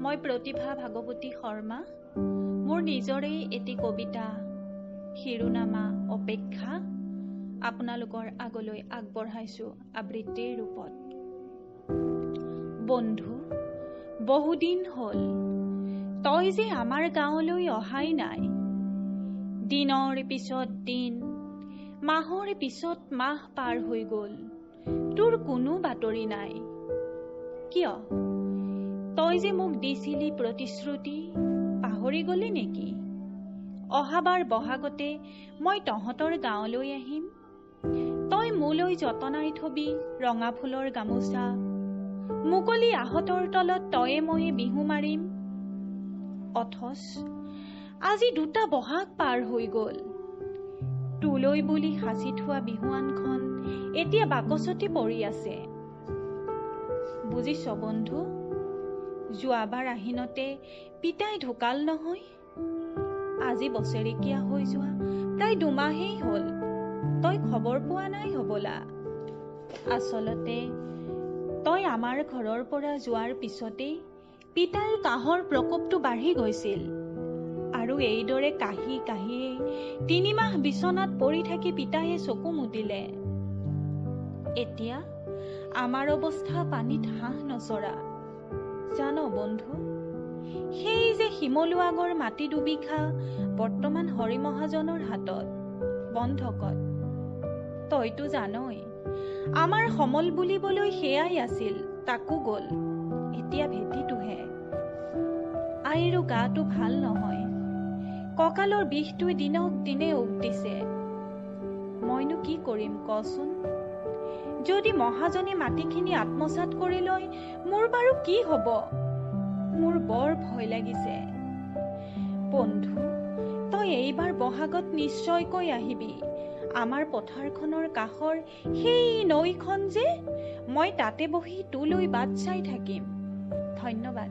মই প্ৰতিভা ভাগৱতী শৰ্মা। মোৰ নিজৰে এটি কবিতা শিৰোনামা অপেক্ষা আপোনালোকৰ আগলৈ আগবঢ়াইছোঁ আবৃত্তিৰ ৰূপত। বন্ধু, বহুদিন হ'ল তই যে আমাৰ গাঁৱলৈ অহাই নাই। দিনৰ পিছত দিন, মাহৰ পিছত মাহ পাৰ হৈ গ'ল, তোৰ কোনো বাতৰি নাই। কিয়? তই যে মোক দিছিলি প্ৰতিশ্ৰুতি, পাহৰি গলি নেকি? অহাবাৰ বহাগতে মই তহঁতৰ গাঁৱলৈ আহিম, তই মোলৈ যতনাই থবি ৰঙা ফুলৰ গামোচা, মুকলি আহঁতৰ তলত তয়ে ময়ে বিহু মাৰিম। অথচ আজি 2টা বহাগ পাৰ হৈ গ'ল, তোলৈ বুলি সাঁচি থোৱা বিহুৱানখন এতিয়া বাকচতে পৰি আছে। বুজিছ বন্ধু, যোৱাবাৰ আহিনতে পিতাই ঢুকাল নহয়। আজি বছৰেকীয়া হৈ যোৱা প্ৰায় 2 মাহেই হ'ল, তই খবৰ পোৱা নাই হবলা। আচলতে তই আমাৰ ঘৰৰ পৰা যোৱাৰ পিছতেই পিতাইৰ কাহৰ প্ৰকোপটো বাঢ়ি গৈছিল, আৰু এইদৰে কাহি কাহিয়েই 3 মাহ বিচনাত পৰি থাকি পিতায়ে চকু মুদিলে। এতিয়া আমাৰ অৱস্থা পানীত হাঁহ নচৰা। জান বন্ধু, সেই যে শিমলুৱাগৰ মাটি 2 বিঘা বৰ্তমান হৰি মহাজনৰ হাতত বন্ধকত। তইতো জানই, আমাৰ সমল বুলিবলৈ সেয়াই আছিল, তাকো গ'ল। এতিয়া ভেটিটোহে। আইৰো গাটো ভাল নহয়, কঁকালৰ বিষটোৱে দিনক দিনে উক দিছে। মইনো কি কৰিম কচোন? যদি মহাজনে মাটিখিনি আত্মসাৎ কৰি লয়, মোৰ বাৰু কি হব? মোৰ বৰ ভয় লাগিছে। বন্ধু, তই এইবাৰ বহাগত নিশ্চয়কৈ আহিবি। আমাৰ পথাৰখনৰ কাষৰ সেই নৈখন যে, মই তাতে বহি তোলৈ বাট চাই থাকিম। ধন্যবাদ।